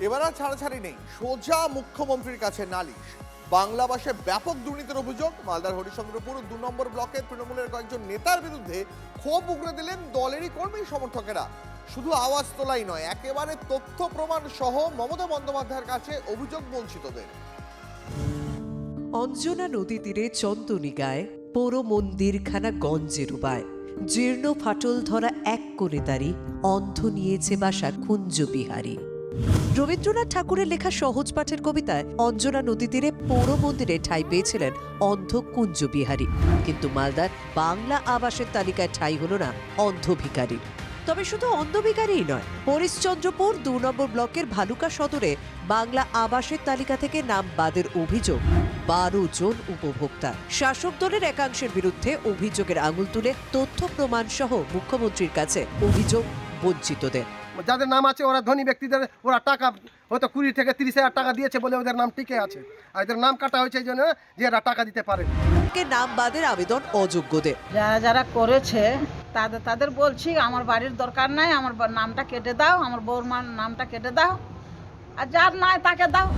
এবার আর ছাড়াছাড়ি নেই, সোজা মুখ্যমন্ত্রীর কাছে নালিশ। বাংলা ভাষায় ব্যাপক দুর্নীতির অভিযোগ। মালদার হরিশ্চন্দ্রপুর ২ নম্বর ব্লকের তৃণমূলের কয়েকজন নেতার বিরুদ্ধে ক্ষোভ উগড়ে দিলেন দলেরই কর্মী সমর্থকেরা। শুধু আওয়াজ তোলাই নয়, একেবারে তথ্য প্রমাণ সহ মমতা বন্দ্যোপাধ্যায়ের কাছে অভিযোগ বঞ্চিতদের। অঞ্জনা নদী তীরে চন্দনিকায় পৌর মন্দিরখানা গঞ্জে ডুবায়। জীর্ণ ফাটল ধরা এক কোণে তারি অন্ধ নিয়েছে বাসা কুঞ্জ বিহারী। রবীন্দ্রনাথ ঠাকুরের লেখা সহজ পাঠের কবিতায় অঞ্জনা নদী তীরে পৌর মন্দিরে ঠাঁই পেয়েছিলেন অন্ধ কুঞ্জ বিহারী, কিন্তু মালদার বাংলা আবাসের তালিকায় ঠাঁই হল না অন্ধ ভিখারি। তবে শুধু অন্ধ ভিখারিই নয়, হরিশ্চন্দ্রপুর ২ নম্বর ব্লকের ভালুকা সদরে বাংলা আবাসের তালিকা থেকে নাম বাদের অভিযোগ ১২ জন উপভোক্তা। শাসক দলের একাংশের বিরুদ্ধে অভিযোগের আঙুল তুলে তথ্য প্রমাণ সহ মুখ্যমন্ত্রীর কাছে অভিযোগ বঞ্চিতদের। যাদের নাম আছে ওরা ধনী ব্যক্তিদের, ওরা টাকা হয়তো ২০ থেকে ৩০,০০০ টাকা দিয়েছে বলে ওদের নাম টিকে আছে, আর এদের নাম কাটা হয়েছে এই জন্য যে এরা টাকা দিতে পারে। নাম বাদের আবেদন অযোগ্যদের। যারা যারা করেছে তাদের বলছি, আমার বাড়ির দরকার নাই, আমার নামটা কেটে দাও, আমার বৌমার নামটা কেটে দাও, আর যার নাই তাকে দাও।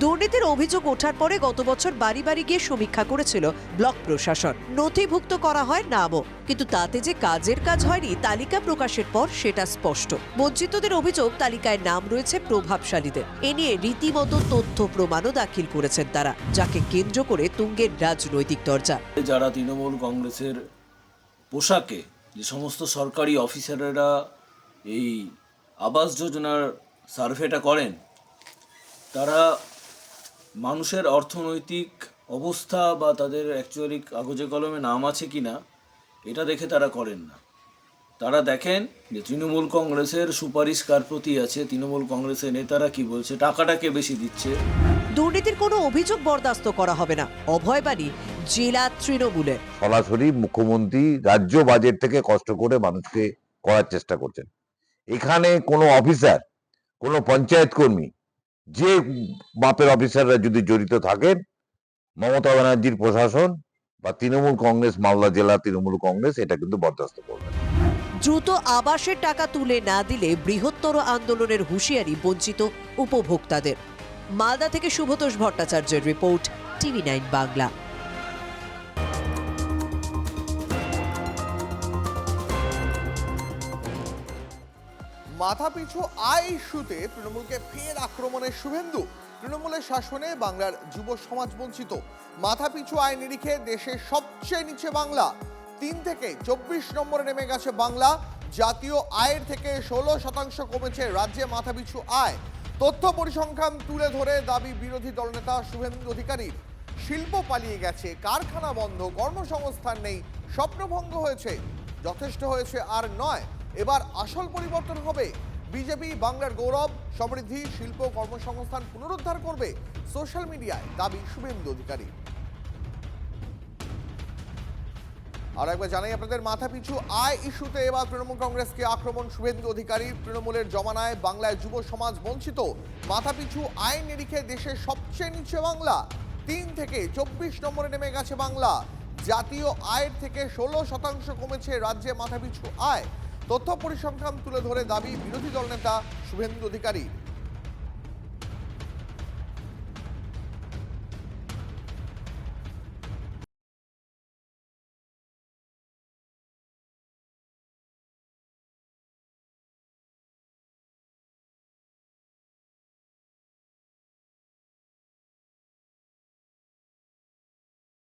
দুর্নীতির অভিযোগ ওঠার পরে গত বছর বাড়ি বাড়ি গিয়ে সমীক্ষা করেছিল ব্লক প্রশাসন। নথিভুক্ত করা হয় নামও, কিন্তু তাতে যে কাজের কাজ হয়নি তালিকা প্রকাশের পর সেটা স্পষ্ট। বঞ্চিতদের অভিযোগ তালিকায় নাম রয়েছে প্রভাবশালীদের। এ নিয়ে রীতিমতো তথ্য প্রমাণও দাখিল করেছেন তারা, যাকে কেন্দ্র করে তুঙ্গের রাজনৈতিক দরজা। যারা তৃণমূল কংগ্রেসের পোশাকে যে সমস্ত সরকারি অফিসাররা এই আবাস যোজনার সার্ভেটা করেন, তারা মানুষের অর্থনৈতিক অবস্থা বা তাদের অ্যাকচুয়ালি কাগজে কলমে নাম আছে কিনা এটা দেখে তারা করেন না। তারা দেখেন যে তৃণমূল কংগ্রেসের সুপারিশ কার প্রতি আছে, তৃণমূল কংগ্রেসের নেতারা কি বলছে, টাকাটাকে বেশি দিচ্ছে। দুর্নীতির কোনো অভিযোগ বরদাস্ত করা হবে না, অভয়বাণী জেলা তৃণমূলের। সরাসরি মুখ্যমন্ত্রী রাজ্য বাজেট থেকে কষ্ট করে মানুষকে করার চেষ্টা করছেন। এখানে কোনো অফিসার, কোনো পঞ্চায়েত কর্মী, যে মাপের অফিসাররা যদি জড়িত থাকেন, মমতা ব্যানার্জির প্রশাসন বা তৃণমূল কংগ্রেস, মালদা জেলা তৃণমূল কংগ্রেস এটা কিন্তু বরদাস্ত করবে না। দ্রুত আবাসের টাকা তুলে না দিলে বৃহত্তর আন্দোলনের হুঁশিয়ারি বঞ্চিত উপভোক্তাদের। মালদা থেকে শুভতোষ ভট্টাচার্যের রিপোর্ট, TV9 বাংলা। মাথাপিছু আয় ইস্যুতে তৃণমূলকে ফের আক্রমণের শুভেন্দু। তৃণমূলের শাসনে বাংলার যুব সমাজ বঞ্চিত। মাথাপিছু আয় নিরিখে দেশের সবচেয়ে নিচে বাংলা, ৩ থেকে ২৪ নম্বরে নেমে গেছে বাংলা। জাতীয় আয়ের থেকে ১৬% কমেছে রাজ্যে মাথাপিছু আয়। তথ্য পরিসংখ্যান তুলে ধরে দাবি বিরোধী দলনেতা শুভেন্দু অধিকারীর। শিল্প পালিয়ে গেছে, কারখানা বন্ধ, কর্মসংস্থান নেই, স্বপ্নভঙ্গ হয়েছে। যথেষ্ট হয়েছে আর নয়, এবার আসল পরিবর্তন হবে। বিজেপি বাংলার গৌরব, সমৃদ্ধি, শিল্প, কর্মসংস্থান পুনরুদ্ধার করবে। সোশ্যাল মিডিয়ায় দাবি শুভেন্দু অধিকারী। আর একবার জানাই আপনাদের, মাথাপিছু আয় ইস্যুতে এবার তৃণমূল কংগ্রেসকে আক্রমণ শুভেন্দু অধিকারী। তৃণমূলের জমানায় বাংলায় যুব সমাজ বঞ্চিত। মাথাপিছু আয় নিরিখে দেশের সবচেয়ে নিচে বাংলা, ৩ থেকে ২৪ নম্বরে নেমে গেছে বাংলা। জাতীয় আয়ের থেকে ১৬% কমেছে রাজ্যে মাথাপিছু আয়। তথ্য পরিসংখ্যান তুলে ধরে দাবি বিরোধী দলনেতা শুভেন্দু অধিকারী।